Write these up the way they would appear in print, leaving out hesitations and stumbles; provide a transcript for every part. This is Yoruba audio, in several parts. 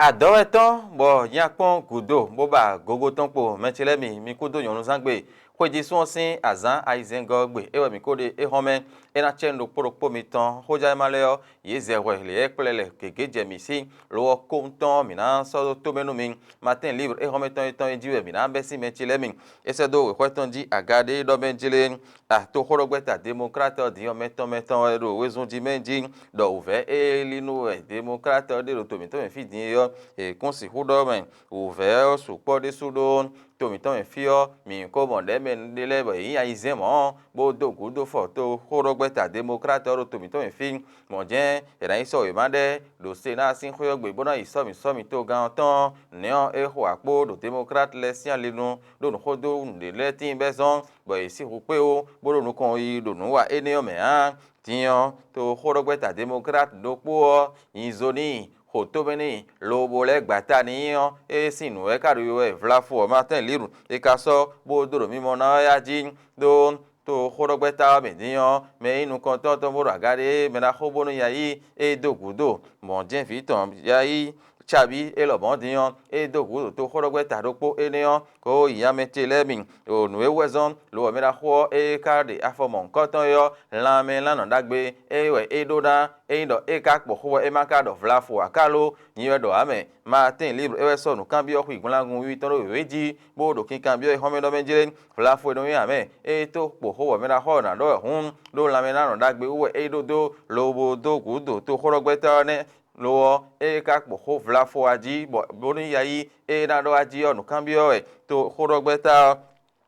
Adoweton bo yakpon gudo boba gogo tonpo mechilemi mi kudo yonu sangbe kweji suosin azan aizengo gbe ewe mi kode ehome ena chendo poropo miton hoja maleo yezewe le ekplele kegeje mi si lo konton mina so to menu min matin livre ehome ton ejiwe mina besi mechilemi esedo kweton ji agade do benjile to horogbeta democrate di meton ero wezun di menji do uve elinu democrate de to miton fidin yo konsi hudo men uve supo de sudo tomiton efio mi ko monde men de lebe yi aizemo bo do gudo fo to horogbeta democrate ro tomiton efi monje era iso imade do sena sin khoyo gbe bona iso mi to gan ton neo eho apo do democrate lesian lenu do no khodo de letin bezon bo isi hupe o bo no kon yi do no wa eneo me an tiyan to horogbeta democrate do po izoni hotomeni lobole gbata niyan sinu e kariyo e vlafo martin liru e kaso bo doro mimo na yaji do to horogbeta mediyan me inu kan to mo ragade me na khobo no yayi dogudo mo jen fiton yayi chabi elobon diyan dogudo to horogbeta ropo eniyan ko iyamete lemin onu ewezon lo me na kho kade afomon koton yo lame lana dagbe ewe edoda eindo ekakpo kho emaka do vlafo akalo nyiwe do ame martin libre ewe sonu kambio khu igunlagun wi toro weji bodo kin kambio home do menjire vlafo do ame to po kho me na ho na do hun do lame lana dagbe uwe edodo lobo do gudo to horogbeta ne lo kakpo kho vlafo aji boni yayi na do aji onu kambio to horogbeta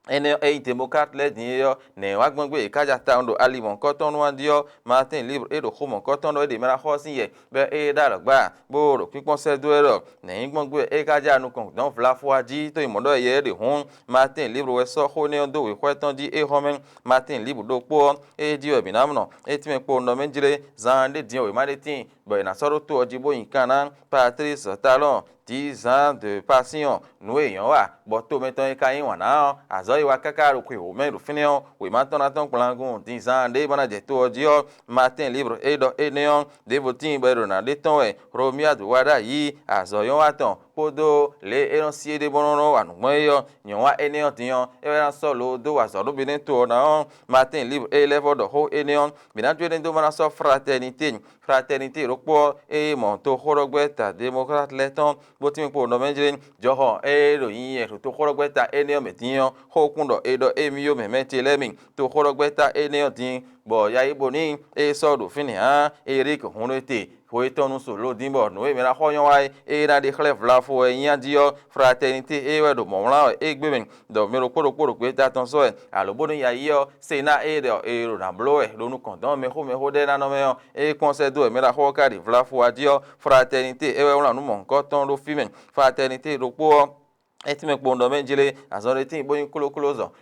ene democrat le dinyo ne wagbangbe kaja ta ndo alimon koton wandio martin libre edo khomon koton do de mera khosin ye be dalogba boro pipon se do ero ne ngbangbe kaja nu kon don vlafo aji to imodo ye de hun martin libre we so kho ne ndo we kweton di homen martin libre do po di obi namno time po no menjire zande di we madetin be na soro to ojibo yinkana Patrice Talon 10 ans de passion nous ayons wa boto meton e kayin wana azo iwa kakaru kwe o meru finio we maton aton plangun 10 ans de bana je to odio martin libre edo eneon de votin bero na de ton e romia do wada yi azo yon aton podo le eronsie de bonono wanu moyo nyon wa eneon tiyon e ran solo do wa so do binen to na martin libre e level do ho eneon bina jwe do mana so fraternité ropo e monto horogbeta democrate leton botin po no menjin joho ero yin to horogbeta eneo metiyan hokundo edo emiyo memeti lemin to horogbeta eneo tin bo ya iboni sodo fini eric hunete hoitonu solo dimbo no e mera hoyon wai na de clef la fo yan dio fraternité wedo momla egbemen do mero poro pe daton so alobonu ya yo sena ero na bloe lo nu kondon me ho de na no me conseil mera ho ka di la fo adio fraternité we wona nu mon koton do fimen fraternité do po etime kpondo menjile azon retin boyin kulo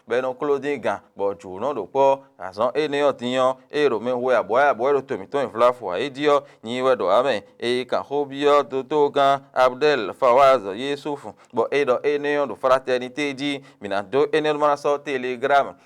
be no kulo din gan bo ju no do po azon eniyan tiyan ero me we abo ero to mi to inflafo dio yin we do ame kan hobio to gan Abdel Fawaz Yusuf bo edo eniyan do fraternité di mina do eniyan mana so telegram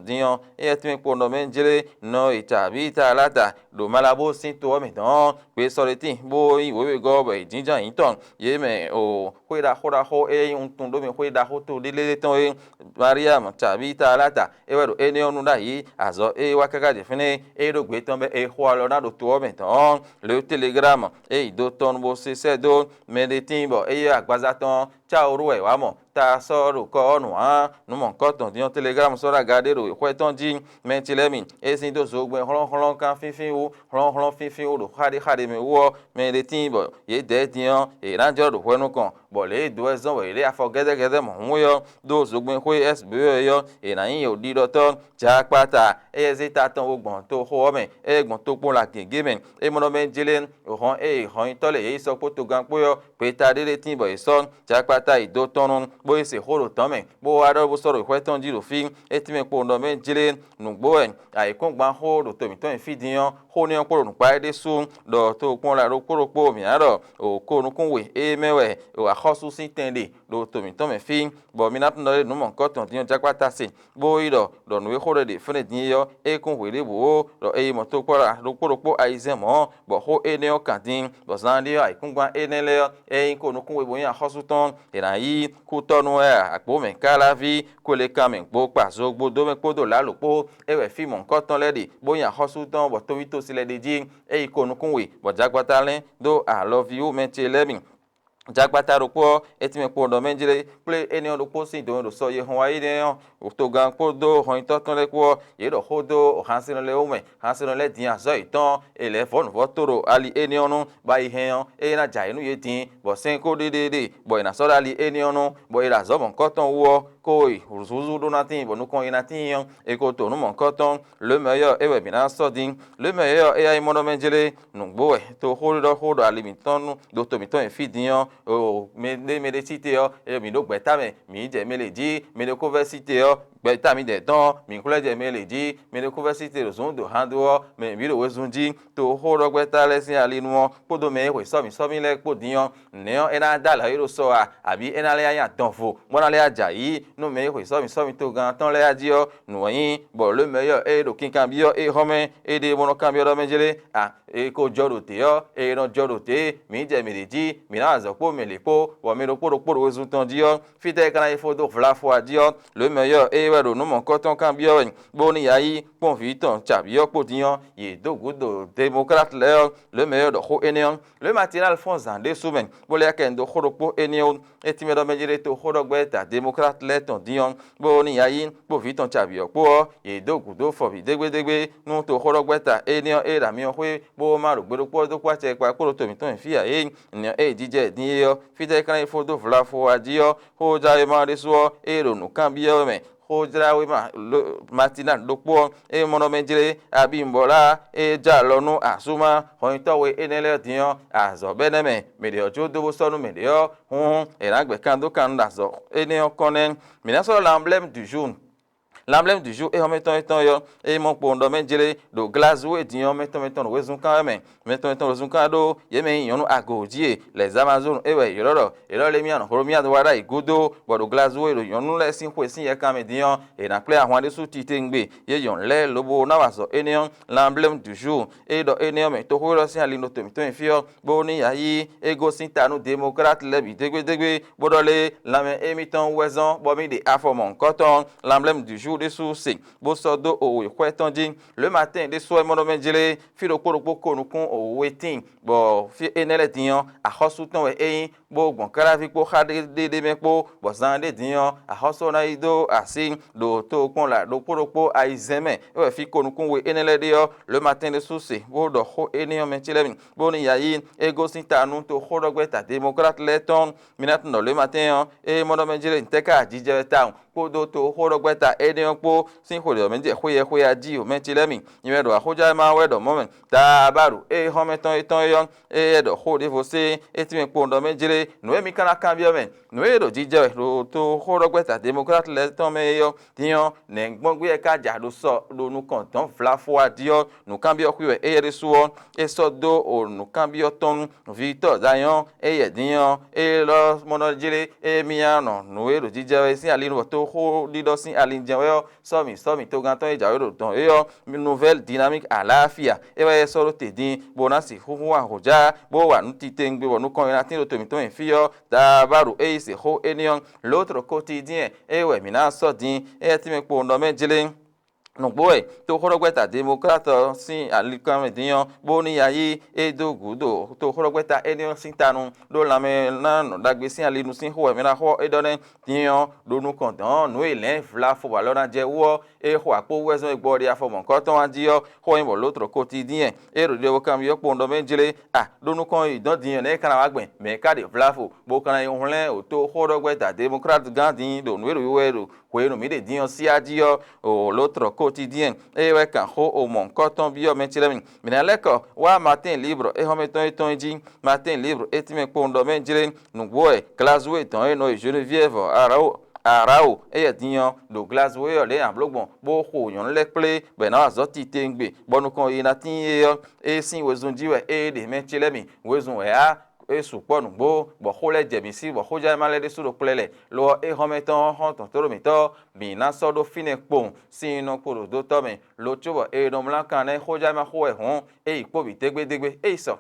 diyan etime kpondo menjile no itabi talata do malabo sin to mi don pe so retin bo yin we go bo jinjan yin ton ye me o hoida ho un tundo me hoida ho to dele ton Mariam Tabita alata wero ene onu da yi azo wakaka de fene do gbe ton be ho lo na do to me ton le telegram do ton bo se do me de timbo agbaza ton cha oru e wa mo ta soro ko onu nu mo koton dion telegram so ra gade ro kweton ji mentilemi sin do so gbe hron kan fifin wo hron fifin wo do khade me wo me de timbo ye de dion ranjo do hwenu kan bo le do ezon we le afo gede mo yo do so gbe ko sbo yo na yin yo di do ton ja pata zeta ton ogbon to ho me egbon to pon la gege men mo no menjelen hon hon to le so po to gan po yo pe ta de timbo son ja pata do tonun bo se horo ton me bo wa do bo soro kweton ji do fi etime po no menjelen nugbo kon gban ho do to mi ton fi diyan ho ni on nu pa de sun do to pon la ro po mi aro o ko nu kun we mewe o akhosu sin tende do to mi ton fi bo mi na no nu mon koton diyan ja pata si bo ido do nu we horo de fene diyan yo e kun we de bo ro e mo to pora ro poro aize mo bo ho ene o kadin bo zandi ai kun gwa ene le e ko no kun we bo yan hosuton e na yi ku tonu e apo me kala vi ko le ka me gbo pa zo gbo do me podo la lo po e we fi mo nkan ton le de bo yan hosuton bo to wi to sile de ji e ko no kun we bo jagbata le do I love you me chele jagbata rokpo etime kpo do menjire ple eni on rokpo sin do so ye hon ayi ne o to gan kpo do hon to ton le kpo ye do hodo o hansin le o me hansin le din azo itan ele fonu votoro ali eni onu ba ihe yan e na ja inu ye tin bo sen ko de bo ina so ali eni onu bo ira zo bon koton wo koi uzuzu do natin bo nu kon ina tin yan e ko to nu mon koton le meilleur e we bina so din le meilleur e ay mono menjire nu gbo e to hodo ali mi ton do to mi ton e fi din o me de cité yo e mi do gbeta me mi je me le ji me de cité yo gbeta mi de ton mi kule je me le ji me de cité lo zon do hando me mi do wezun ji to ho ro gbeta le sin ali nu podo me we so mi le podiyan ne o ena da la yo so a abi ena le yan ton fo mo na le aja yi no me we so mi to gan ton le aji yo nu yin bo le meilleur e do kin kan bi yo e home e de mo no kan bi yo do menjele a e ko joro te yo e no joro te mi je me le ji mi na zo me le po wa me ro poro wezun ton di yo fite kana ifo do fla fo di yo le meilleur e we ro no mon koton kan bi yo bo ni yayi pon fi ton cha bi yo po di yo ye do gudo démocrate le meilleur do ho enion le matin Alphonse Zande soumen bo le ken do khoro po enion etime do mejire to khoro gbeta démocrate le ton di yo bo ni yayi po fi ton cha bi yo po ye do gudo fo bi degbe nu to khoro gbeta enion e ra mi o hwe bo ma ro gbero po do kwa che pa ko to mi ton fi ya e ni e dije din yo fite kana ifo do fla fo adio ho ja e ma reso e ro nu kan bi yo me ho jra we ma matina lopo e mono menjire abi mbola e ja lonu asuma ho to we enele dion azo beneme me de ojo do sonu me de yo e na gbe kan do kan da zo ene okonen me na so l'emblème du jour. L'emblème du jour est en mettant yo et mon pondo menjele do glazo et dion mettant wezun kan me mettant wezun kan do ye me yonu agodie les amazones e we yororo e lo le mi an horomia do wara igodo bo do glazo e do yonu le sin kwesin ye kan me dion e na ple ahwan de su ti tengbe ye yon le lobo na waso enion l'emblème du jour e do enion me to horo sin ali no to mi to infio bo ni yayi e go sin tanu démocrate le bi degbe bo do le la me emiton wezon bo mi de afomon koton l'emblème du jour des sourcils bosodo o kwetonjin le matin des soir mono menjele filo kporokpo konukun o wetin bo fi enele diyan a hosuton we eyin bo gbon kara fi po de mepo bo zande diyan a hoso na ido asin do to kon la do kporokpo aizeme we fi konukun we enele de yo le matin des sourcils bo do ho eniyan menchele bo ni yayi ego sintanu to khorogbeta démocrate leton minat no le matin e mono menjele nteka jije town kodo to khorogbeta eniyan po sin kholo menje khoye aji o menchele iwe do hoja ma we do moment ta baru e hometon eton yon e do khode você etime po ndo menjele no emi kana kambio men no e do jije do to khorogbeta démocrate leton me yo dion ne gbongbe e ka ja do so do nu konton flafo adio nu kambio kwiwe e yere suo e so do o nu kambio ton Victor Dayon e yedion e lo monojele e miano no e do jije sin alinu to ho dido sin alinjewe somi to gan ton e jawe do ton e yo nouvelle dynamique àlàáfíà e wa so ro tedin bonasi huhu wa hoja bo wa nu titengbe wo nu kon ina tin ro to mi to en fiyo da baru e se ho enion l'autre quotidien e we mi na so din e ti me po ndo mejele nugbo e to khorogbeta démocrate sin alikam ediyan bo ni yayi edogudo to khorogbeta enion sin tanu do lame na no dagbe sin alinu sin ho e mi na ho edone diyan do nu kan dan no ele fla fo wa lona je wo e ho apo wezon egbori afomon kan ton ajiyo ho yin bo l'autre quotidien e ro de wo kam yo po ndo menjele do nu kan idan diyan ne kana wa gben me ka de fla fo bo kana yun le o to khorogbeta démocrate gandin do nu ero kwenu mi de diyan si ajiyo o l'autre quotidien e we kan ho o mon koton bio menchele minaleko wa matin libre e hometon eton ji matin libre etime pondo menjele nugboe classe eton e no Geneviève arao e diyan do glace we le an blogbon bo ho yon le ple be na azoti tengbe bonu kon ina tin e sin wezun jiwe e de menchele mi wezun e a esukpɔnu gbo bɔxɔ le dzemisi bɔxɔ dza ma le de suɖo kple le lɔ exɔmetɔ xɔ tɔtɔɖometɔ bina sɔ ɖo fine kpo si nɔ kpoɖo do tɔ me lo tso bɔ enɔmla kan ne xɔ dza ma xɔ ehɔn eyi kpo bi degbedegbe eyi sɔ.